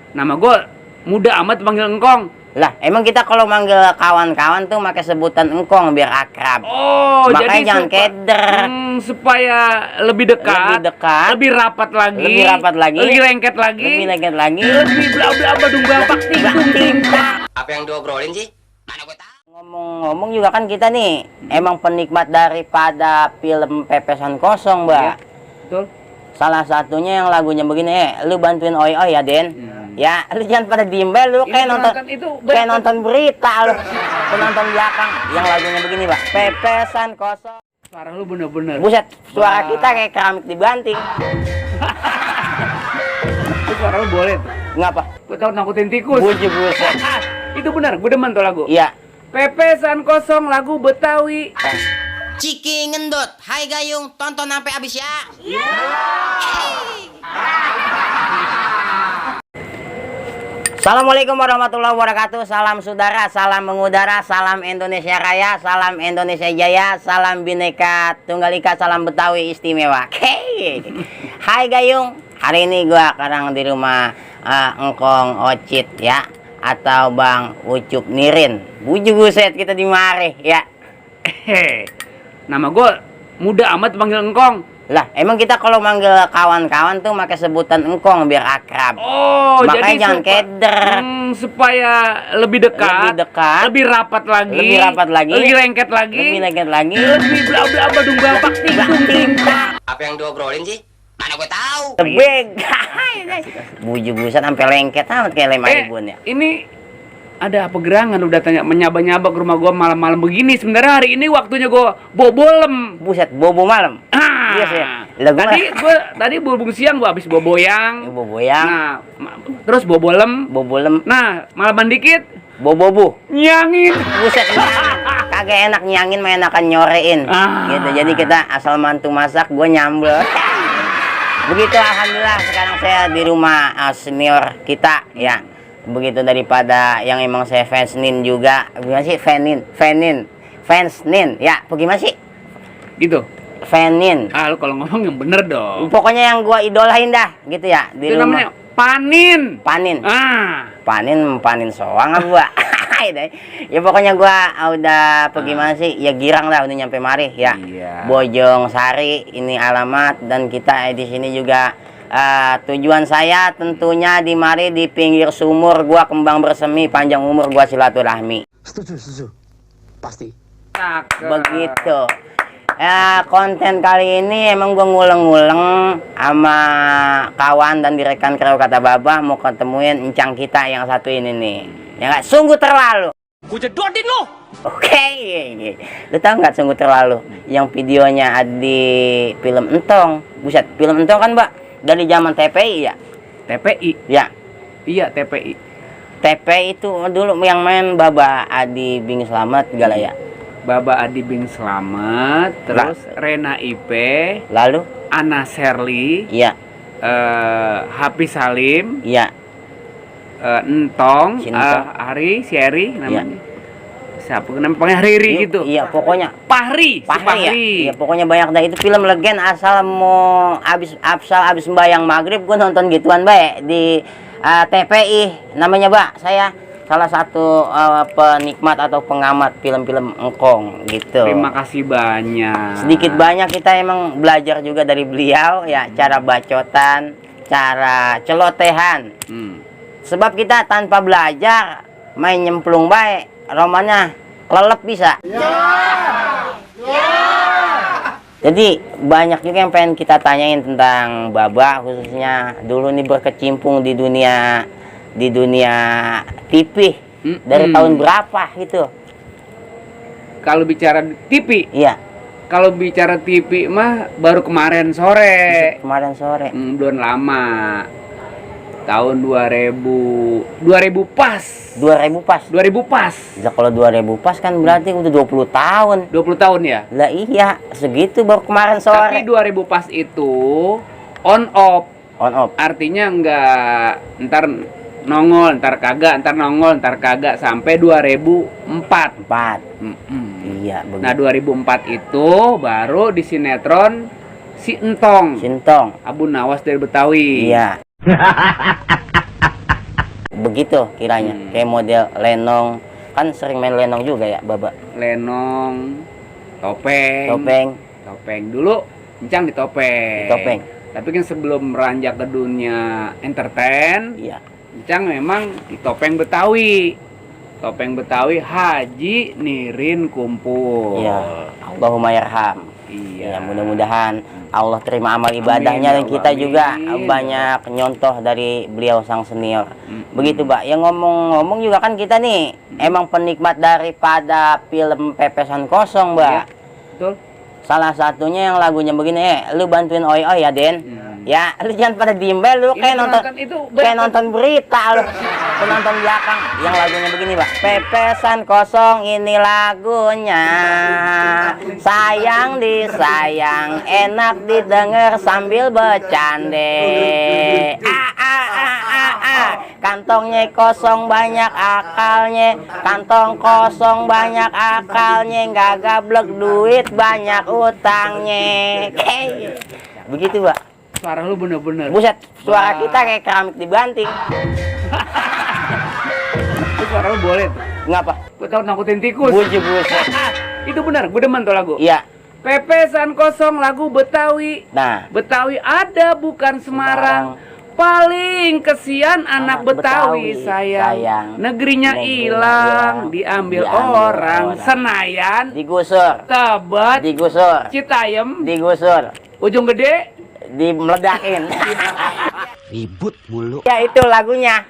Nama gue muda amat panggil engkong. Lah, emang kita kalau manggil kawan-kawan tuh pakai sebutan engkong biar akrab. Oh, makanya jadi jangan keder. Supaya lebih dekat, lebih rapat lagi, lebih lengket lagi, lebih bla bla badung bapak ting. Apa yang diobrolin sih? Mana gue tahu. Ngomong-ngomong juga kan kita nih emang penikmat daripada film Pepesan Kosong, Mbak. Ya, betul. Salah satunya yang lagunya begini, lu bantuin oi oi ya, Den. Ya, lu jangan pada diem, lu kayak nonton berita lu. Penonton belakang yang lagunya begini, Pak. Pepesan Kosong. Suara lu bener-bener. Buset, suara kita kayak keramik dibanting. Itu suara lu boleh tuh. Ngapa? Gue tau nakutin tikus. Buset. Itu benar, gue demen tuh lagu. Iya. Pepesan Kosong, lagu Betawi. Ciki ngendut, hai Gayung, tonton sampai habis ya. Assalamualaikum warahmatullahi wabarakatuh. Salam saudara, salam mengudara, salam Indonesia Raya, salam Indonesia Jaya, salam Bhinneka Tunggal Ika, salam Betawi istimewa. Hai Gayung, hari ini gua sekarang di rumah Engkong Ocit ya, atau Bang Ucup Nirin. Buset kita di mari ya. Nama gue muda amat panggil engkong. Lah, emang kita kalau manggil kawan-kawan tuh pakai sebutan engkong biar akrab. Oh, makanya jadi jangan keder. Supaya lebih dekat, lebih rapat lagi, lebih lengket lagi, lebih bla bla badung bapak ting. Apa yang diobrolin sih? Mana gue tahu. Tebeg. Buset sampai lengket amat kayak lem aibun ya. Ini ada apa gerangan udah tanya menyaba-nyaba ke rumah gua malam-malam begini. Sebenarnya hari ini waktunya gua bobolem. Buset, bobo malam. Iya sih. Tadi berhubung siang gua habis boboyang. Boboyang. Nah, terus bobolem. Nah, malaman dikit bobobu. Nyangin. Buset. Kagak enak nyangin, mah enakan nyorein. Gitu. Jadi kita asal mantu masak, gua nyambel. Begitu, alhamdulillah sekarang saya di rumah senior kita ya. Begitu, daripada yang emang saya fansnin juga. Gimana sih fansnin ya, bagaimana sih gitu, fanin. Lu kalau ngomong yang bener dong, pokoknya yang gua idolain dah gitu ya di itu rumah. Namanya panin soang gua. Ya pokoknya gua udah gimana sih ya, girang lah udah nyampe mari ya. Bojong Sari ini alamat, dan kita di sini juga tujuan saya tentunya di mari di pinggir sumur gua kembang bersemi, panjang umur gua silaturahmi. Setuju pasti. Begitu ya. Konten kali ini emang gua nguleng-nguleng sama kawan dan direkan Kreo Kata Babah mau ketemuin encang kita yang satu ini nih ya, nggak sungguh terlalu. Gua jedotin lo. Oke. Lu tau nggak sungguh terlalu yang videonya ada di film Entong? Buset, film Entong kan, Mbak, dari zaman TPI ya? TPI? Ya. Iya, TPI. TPI itu dulu yang main Baba Adi Bing Slamet segala ya. Baba Adi Bing Slamet, terus Rena Ipe, lalu Ana Sherly, iya. Hafiz Salim, iya. Entong, Ari, Sherry namanya. Siapa namanya Riri gitu. Iya, pokoknya Pahri. Ya. Iya, pokoknya banyak dah itu film legend. Asal mau abis sembahyang maghrib gua nonton gituan baik di TPI namanya, Mbak. Saya salah satu penikmat atau pengamat film-film engkong gitu. Terima kasih banyak. Sedikit banyak kita emang belajar juga dari beliau ya, cara bacotan, cara celotehan. Sebab kita tanpa belajar main nyemplung baik, romannya kelelep bisa. Jadi banyak juga yang pengen kita tanyain tentang Baba, khususnya dulu nih berkecimpung di dunia TV dari tahun berapa gitu. Kalau bicara TV? Iya. Kalau bicara TV mah baru kemarin sore. Belum lama. Tahun 2000 pas. 2000 pas. Ya, kalau 2000 pas kan berarti udah 20 tahun. 20 tahun ya? Lah iya, segitu baru kemarin sore. Tapi 2000 pas itu on off. Artinya enggak ntar nongol, ntar kagak, ntar nongol, ntar kagak sampai 2004. Iya, begitu. Nah, 2004 itu baru di sinetron si Entong. Sintong. Abu Nawas dari Betawi. Iya. begitu kiranya. Kayak model lenong, kan sering main lenong juga ya Baba. Lenong, topeng dulu Encang di topeng. Tapi kan sebelum meranjak ke dunia entertain, iya, Encang memang di topeng Betawi Haji Nirin Kumpul. Iya, Allahumma yarham. Iya, Ya, mudah-mudahan Allah terima amal ibadahnya, dan kita juga banyak nyontoh dari beliau sang senior. Begitu, Mbak. Yang ngomong-ngomong juga kan kita nih emang penikmat daripada film Pepesan Kosong, Mbak. Iya, betul. Salah satunya yang lagunya begini, lu bantuin oi oi ya, Den. Ya, lu jangan pada dimbel, lu kayak nonton berita lu. Penonton belakang yang lagunya begini, Pak. Pepesan kosong ini lagunya. Sayang disayang, enak didengar sambil bercande. Kantongnya kosong banyak akalnya, kantong kosong banyak akalnya, nggak gablek duit banyak utangnya. Begitu, Pak. Suara lu bener-bener. Buset, suara kita kayak keramik dibanting. Itu suara lu boleh tuh. Ngapa? Gue tau nakutin tikus. Buset. Itu benar, gue demen tuh lagu. Iya. Pepesan kosong lagu Betawi. Nah, Betawi ada bukan Semarang. Paling kesian anak Betawi sayang. Negerinya hilang, diambil orang. Senayan digusur. Tebet, Digusur. Citayam, Digusur. Ujung Gede, Dimeledakin. Ribut mulu. Ya, itu lagunya.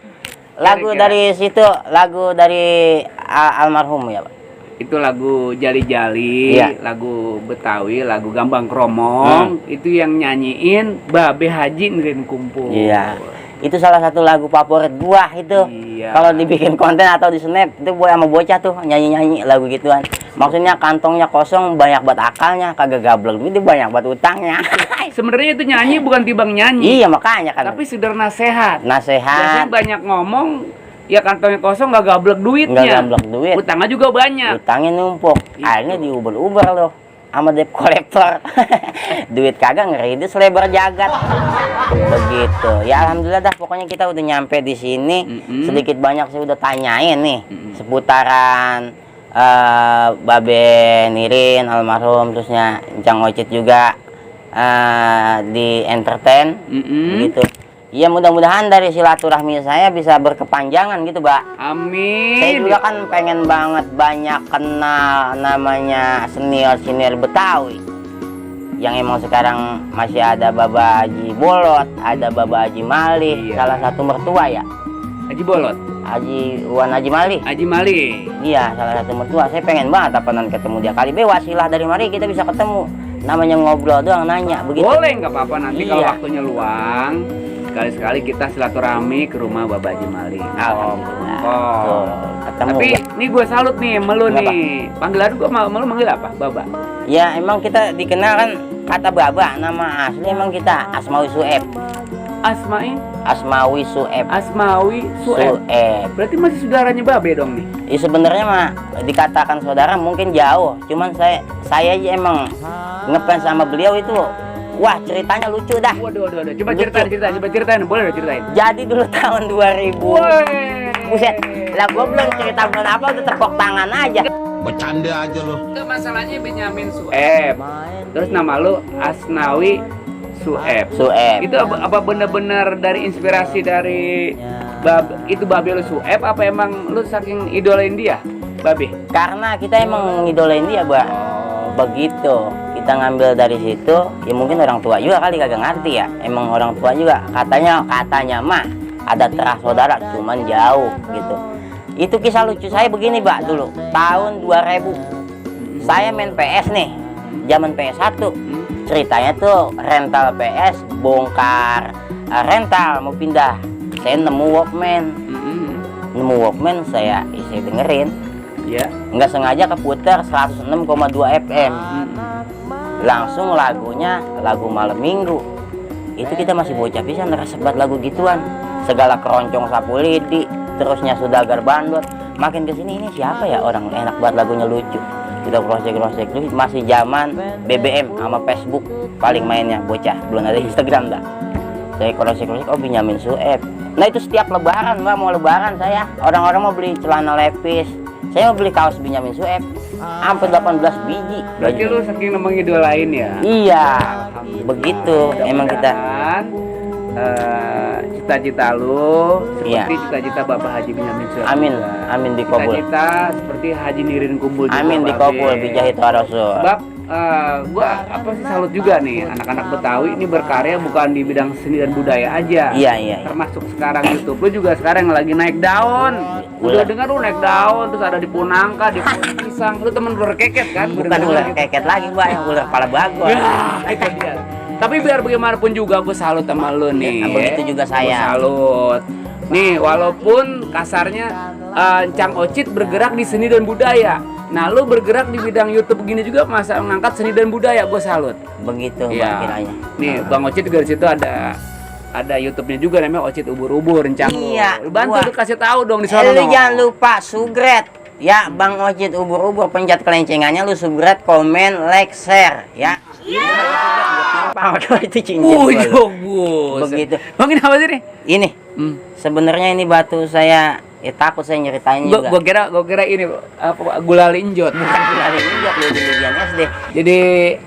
Lagu Kira-kira. dari situ, lagu dari almarhum ya, Pak. itu lagu Jali-Jali, Iya. lagu Betawi, lagu Gambang Kromong, itu yang nyanyiin Babe Haji Nirin Kumpul. Iya. Itu salah satu lagu favorit gua itu. Iya. Kalau dibikin konten atau di snap itu boy sama bocah tuh nyanyi-nyanyi lagu gituan. Maksudnya kantongnya kosong, banyak buat akalnya, kagak gablek itu banyak buat utangnya. Sebenarnya itu nyanyi bukan tibang nyanyi. Iya, makanya kan. Tapi sudah nasehat. Nasehat. Biasanya banyak ngomong, ya kantongnya kosong nggak gablek duitnya. Nggak gablek duit. Utangnya juga banyak. Utangnya numpuk. Itu. Akhirnya diuber-uber loh sama debt collector. Duit kagak ngeridis lebar jagat. Begitu. Ya alhamdulillah dah, pokoknya kita udah nyampe di sini. Sedikit banyak saya udah tanyain nih seputaran Babe Nirin almarhum, terusnya Encang Ocit juga di entertain gitu. Ya mudah-mudahan dari silaturahmi saya bisa berkepanjangan gitu, Mbak. Amin. Saya juga kan pengen banget banyak kenal namanya senior-senior Betawi. Yang emang sekarang masih ada Baba Haji Bolot, ada Baba Haji Malih, Iya. salah satu mertua ya. Haji Bolot, Haji Wan Haji Malih. Haji Mali. Iya, salah satu mertua. Saya pengen banget apaan ketemu dia. Kali be wasilah dari mari kita bisa ketemu. Namanya ngobrol doang, nanya begitu. Boleh, nggak apa-apa, nanti kalau Iya. waktunya luang. Sekali-sekali kita silaturahmi ke rumah Baba Haji Mali. Alhamdulillah. Oh. Tuh, ketemu. Tapi ini gue salut nih melu Kenapa? nih. Panggilan gue melu manggil apa? Baba. Ya emang kita dikenal kan kata Baba, nama asli emang kita Asmawi Sueb. Asmawi Sueb. Asmawi Sueb. Berarti masih saudaranya Babe dong nih. Ya sebenarnya mah dikatakan saudara mungkin jauh, cuman saya aja emang ngefans sama beliau itu. Wah, ceritanya lucu dah. Waduh. Coba Lucu. ceritain. Boleh dong ceritain. Jadi dulu tahun 2000. Buset, lah gua belum cerita belum apa udah tepuk tangan aja. Bercanda aja lo. Itu masalahnya Benyamin Sueb. Terus nama lu Asnawi Sueb. Sueb. Itu apa bener-bener dari inspirasi dari itu Babe lu Sueb, apa emang lu saking idolain dia, Babe? Karena kita emang ngidolain dia, Mbak. Begitu. Kita ngambil dari situ, ya mungkin orang tua juga kali kagak ngerti ya. Emang orang tua juga katanya mah ada terah saudara, cuman jauh gitu. Itu kisah lucu saya begini, Mbak, dulu. Tahun 2000. Saya main PS nih. Zaman PS1. Ceritanya tuh rental PS, bongkar rental mau pindah. Saya nemu Walkman, saya dengerin. Ya. Nggak sengaja keputar 106,2 FM. Langsung lagunya lagu Malam Minggu. Itu kita masih bocah pisan rasa banget lagu gituan. Segala keroncong sapu lidi, terusnya Sudagar Bandot. Makin kesini ini siapa ya orang enak banget lagunya lucu. Kita cross-check masih zaman BBM sama Facebook paling mainnya bocah, belum ada Instagram dah. Saya koreksi-koreksi, oh Benyamin Sueb. Nah itu setiap lebaran Mbak, mau lebaran saya, orang-orang mau beli celana lepis, saya mau beli kaos Benyamin Sueb, sampai 18 biji. Berarti lu saking mengidolain ya? Iya, Alhamdulillah. begitu. Emang kita. Mudah-mudahan, cita-cita lu seperti Iya. cita-cita Bapak Haji Benyamin Sueb. Amin, amin dikabul. Cita-cita seperti Haji Nirin Kumbul juga, Amin dikabul Babe. bijahit Rasul. Sebab gua apa sih salut juga nih anak-anak Betawi ini berkarya bukan di bidang seni dan budaya aja. Iya, iya. Termasuk sekarang YouTube lu juga sekarang lagi naik daun. Udah dengar lu naik daun terus ada di Punangka, di Pohon Pisang. Lu temen ular keket kan? Gua Bukan dengar ular gitu. keket lagi Mbak, yang ular kepala bagong. Ya, itu dia. Tapi biar bagaimanapun juga gue salut sama lu nih. Nah, begitu juga saya. Gua salut. Nih, walaupun kasarnya Cang Ocit bergerak di seni dan budaya. Nah, lu bergerak di bidang YouTube begini juga masa mengangkat seni dan budaya, gue salut. Begitu Mbak Iya. kiranya. Nih, Bang Ocit juga di situ ada YouTube-nya juga namanya Ocit Ubur-Ubur, Cang. Iya, Lu bantu gua- lu kasih tahu dong di sana. Lu jangan lupa subscribe ya Bang Ocit Ubur-Ubur, pencet kelencengannya, lu subscribe, komen, like, share ya. Apa itu cincin gua lu. Bus. Begitu. Bang, ini apa sih nih? Ini sebenarnya ini batu saya, takut saya nyeritain juga. Gua kira ini apa gulali injot. Bukan gulali injak, lu di Lidian SD. Jadi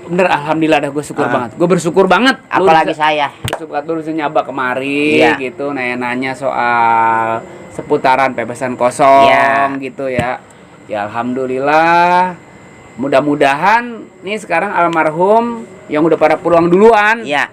bener alhamdulillah dah gue syukur banget. Gue bersyukur banget. Lu Apalagi bisa- saya. lu bisa nyaba kemari Iya. gitu nanya-nanya soal seputaran pepesan kosong Iya. gitu ya. Ya alhamdulillah. Mudah-mudahan nih sekarang almarhum yang udah pada pulang duluan. Iya.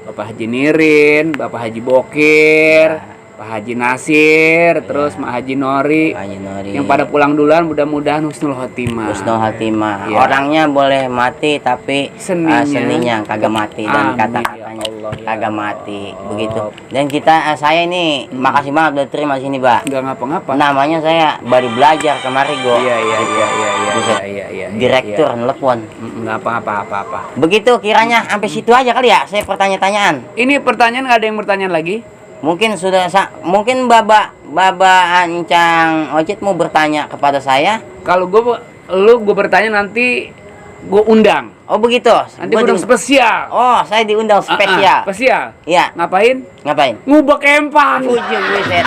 Bapak Haji Nirin, Bapak Haji Bokir, Pak Haji Nasir, terus Mak Haji Nori. Pak Haji Nori. Yang pada pulang duluan mudah-mudahan husnul khotimah. Husnul Hatimah. Iya. Orangnya boleh mati tapi Seninya. kagak mati, dan Amin, kata-katanya ya Allah, ya kagak Allah. mati. Begitu. Dan kita saya ini makasih banget udah terima di sini, Mbak. Nggak ngapa-ngapa. Namanya saya baru belajar kemari go. Iya. Buset. Direktur nelpon. Nggak apa-apa. Begitu kiranya sampai situ aja kali ya. Saya pertanyaan. Ini pertanyaan nggak ada yang bertanya lagi? Mungkin mungkin Baba Ancang Ocit mau bertanya kepada saya. Kalau gue bertanya nanti gue undang. Oh begitu. Nanti Gua gue undang di- spesial. Oh, saya diundang spesial. Spesial. Iya. Ngapain? Ngapain? Ngubek empang. Ujung buset.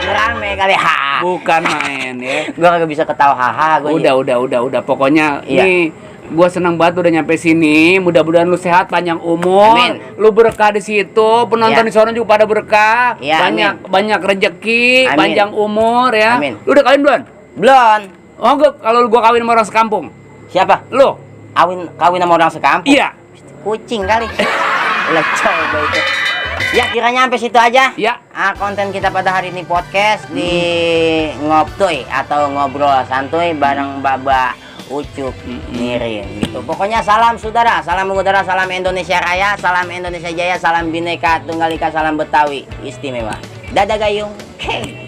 Rame kali ha. Bukan main ya. Gua kagak bisa ketawa haha gua. Udah. Pokoknya Iya. nih gue seneng banget udah nyampe sini. Mudah-mudahan lu sehat, panjang umur. Amin. Lu berkah di situ. Penonton Iya. di sana juga pada berkah. Iya, banyak rezeki, Amin. panjang umur ya. Amin. Lu udah kawin belum? Belum. Oh, kalau gua kawin sama orang sekampung. Siapa? Lu? Kawin sama orang sekampung. Iya. Kucing kali. Lah coba itu. Ya kiranya sampai situ aja. Ya. Konten kita pada hari ini podcast di ngoptoy atau ngobrol santuy bareng Baba Ucup Nirin gitu. Pokoknya salam saudara, salam mengudara, salam Indonesia Raya, salam Indonesia Jaya, salam Bhinneka Tunggal Ika, salam Betawi istimewa. Dadah gayung. Hey.